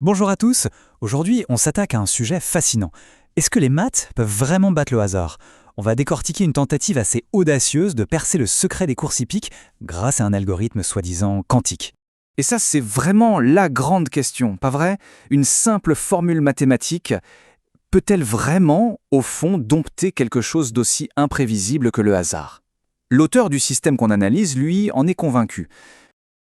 Bonjour à tous, aujourd'hui on s'attaque à un sujet fascinant. Est-ce que les maths peuvent vraiment battre le hasard? On va décortiquer une tentative assez audacieuse de percer le secret des courses hippiques grâce à un algorithme soi-disant quantique. Et ça, c'est vraiment la grande question, pas vrai? Une simple formule mathématique peut-elle vraiment, au fond, dompter quelque chose d'aussi imprévisible que le hasard? L'auteur du système qu'on analyse, lui, en est convaincu.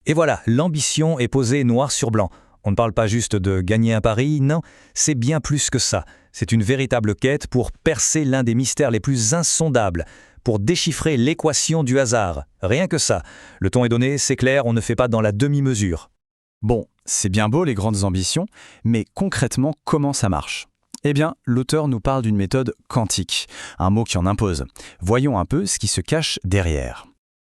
Et voilà, l'ambition est posée noir sur blanc. On ne parle pas juste de gagner un pari, non, c'est bien plus que ça. C'est une véritable quête pour percer l'un des mystères les plus insondables, pour déchiffrer l'équation du hasard. Rien que ça. Le ton est donné, c'est clair, on ne fait pas dans la demi-mesure. Bon, c'est bien beau les grandes ambitions, mais concrètement, comment ça marche? Eh bien, l'auteur nous parle d'une méthode quantique, un mot qui en impose. Voyons un peu ce qui se cache derrière.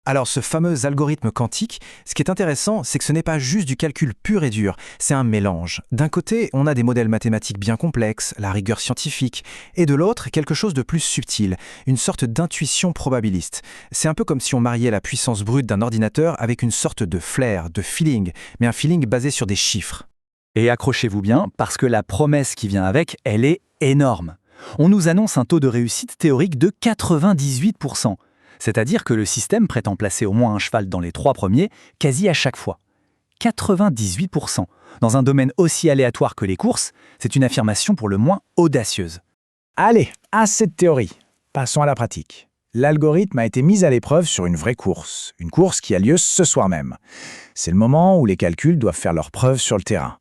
Alors, ce fameux algorithme quantique, ce qui est intéressant, c'est que ce n'est pas juste du calcul pur et dur, c'est un mélange. D'un côté, on a des modèles mathématiques bien complexes, la rigueur scientifique, et de l'autre, quelque chose de plus subtil, une sorte d'intuition probabiliste. C'est un peu comme si on mariait la puissance brute d'un ordinateur avec une sorte de flair, de feeling, mais un feeling basé sur des chiffres. Et accrochez-vous bien, parce que la promesse qui vient avec, elle est énorme. On nous annonce un taux de réussite théorique de 98%. C'est-à-dire que le système prétend placer au moins un cheval dans les 3 premiers, quasi à chaque fois. 98%. Dans un domaine aussi aléatoire que les courses, c'est une affirmation pour le moins audacieuse. Allez, assez de théorie. Passons à la pratique. L'algorithme a été mis à l'épreuve sur une vraie course, une course qui a lieu ce soir même. C'est le moment où les calculs doivent faire leurs preuves sur le terrain.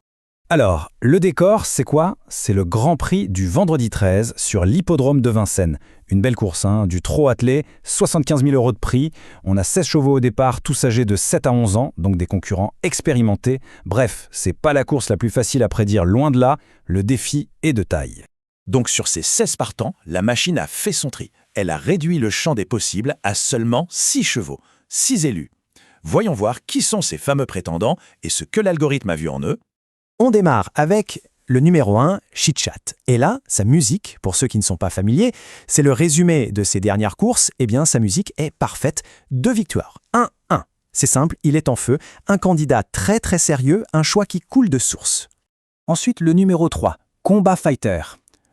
Alors, le décor, c'est quoi? C'est le Grand Prix du vendredi 13 sur l'hippodrome de Vincennes. Une belle course, du trot attelé, 75 000 € de prix. On a 16 chevaux au départ, tous âgés de 7 à 11 ans, donc des concurrents expérimentés. Bref, c'est pas la course la plus facile à prédire, loin de là. Le défi est de taille. Donc sur ces 16 partants, la machine a fait son tri. Elle a réduit le champ des possibles à seulement 6 chevaux, 6 élus. Voyons voir qui sont ces fameux prétendants et ce que l'algorithme a vu en eux. On démarre avec le numéro 1, Chitchat. Et là, sa musique, pour ceux qui ne sont pas familiers, c'est le résumé de ses dernières courses. Eh bien, sa musique est parfaite. 2 victoires. 1-1. C'est simple, il est en feu. Un candidat très très sérieux, un choix qui coule de source. Ensuite, le numéro 3, Combat Fighter.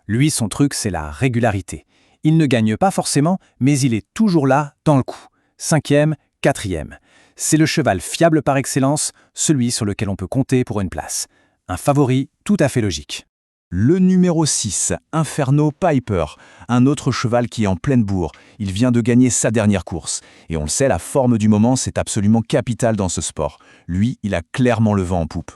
Lui, son truc, c'est la régularité. Il ne gagne pas forcément, mais il est toujours là, dans le coup. 5e, 4e. C'est le cheval fiable par excellence, celui sur lequel on peut compter pour une place. Un favori tout à fait logique. Le numéro 6, Inferno Piper, un autre cheval qui est en pleine bourre. Il vient de gagner sa dernière course. Et on le sait, la forme du moment, c'est absolument capital dans ce sport. Lui, il a clairement le vent en poupe.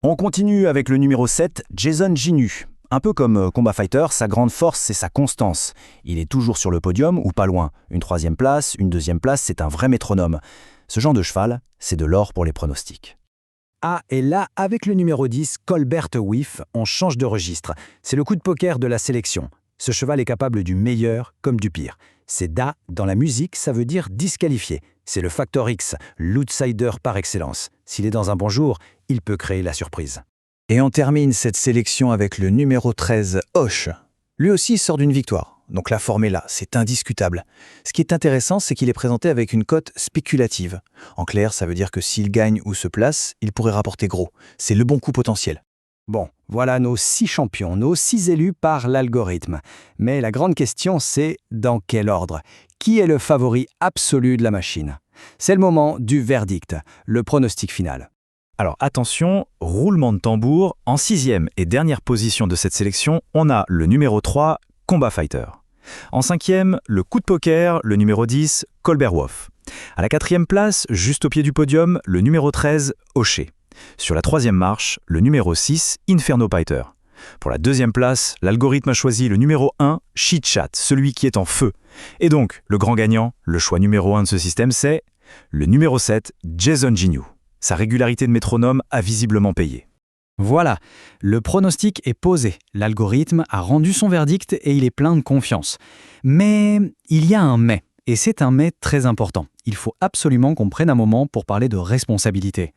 On continue avec le numéro 7, Jason Ginu. Un peu comme Combat Fighter, sa grande force, c'est sa constance. Il est toujours sur le podium ou pas loin. Une 3e place, une 2e place, c'est un vrai métronome. Ce genre de cheval, c'est de l'or pour les pronostics. Ah, et là, avec le numéro 10, Colbert Whiff, on change de registre. C'est le coup de poker de la sélection. Ce cheval est capable du meilleur comme du pire. C'est Da, dans la musique, ça veut dire disqualifié. C'est le facteur X, l'outsider par excellence. S'il est dans un bon jour, il peut créer la surprise. Et on termine cette sélection avec le numéro 13, Hoche. Lui aussi sort d'une victoire. Donc la forme est là, c'est indiscutable. Ce qui est intéressant, c'est qu'il est présenté avec une cote spéculative. En clair, ça veut dire que s'il gagne ou se place, il pourrait rapporter gros. C'est le bon coup potentiel. Bon, voilà nos 6 champions, nos 6 élus par l'algorithme. Mais la grande question, c'est dans quel ordre? Qui est le favori absolu de la machine? C'est le moment du verdict, le pronostic final. Alors attention, roulement de tambour. En 6e et dernière position de cette sélection, on a le numéro 3, Combat Fighter. En 5e, le coup de poker, le numéro 10, Colbert Wolf. À la 4e place, juste au pied du podium, le numéro 13, Hocher. Sur la 3e marche, le numéro 6, Inferno Fighter. Pour la 2e place, l'algorithme a choisi le numéro 1, Chitchat, celui qui est en feu. Et donc, le grand gagnant, le choix numéro 1 de ce système, c'est le numéro 7, Jason Ginu. Sa régularité de métronome a visiblement payé. Voilà, le pronostic est posé. L'algorithme a rendu son verdict et il est plein de confiance. Mais il y a un mais, et c'est un mais très important. Il faut absolument qu'on prenne un moment pour parler de responsabilité.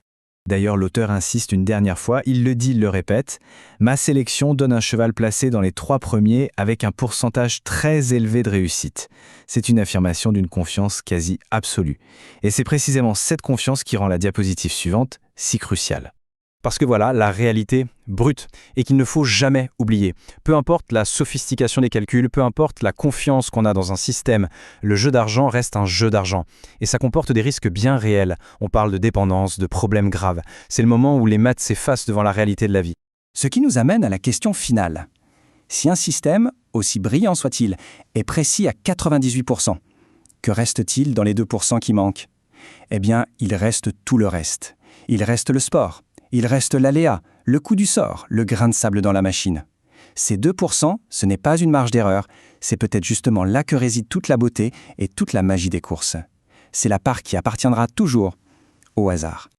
D'ailleurs, l'auteur insiste une dernière fois, il le dit, il le répète. Ma sélection donne un cheval placé dans les 3 premiers avec un pourcentage très élevé de réussite. C'est une affirmation d'une confiance quasi absolue. Et c'est précisément cette confiance qui rend la diapositive suivante si cruciale. Parce que voilà, la réalité brute, et qu'il ne faut jamais oublier. Peu importe la sophistication des calculs, peu importe la confiance qu'on a dans un système, le jeu d'argent reste un jeu d'argent. Et ça comporte des risques bien réels. On parle de dépendance, de problèmes graves. C'est le moment où les maths s'effacent devant la réalité de la vie. Ce qui nous amène à la question finale. Si un système, aussi brillant soit-il, est précis à 98%, que reste-t-il dans les 2% qui manquent ? Eh bien, il reste tout le reste. Il reste le sport. Il reste l'aléa, le coup du sort, le grain de sable dans la machine. Ces 2%, ce n'est pas une marge d'erreur, c'est peut-être justement là que réside toute la beauté et toute la magie des courses. C'est la part qui appartiendra toujours au hasard.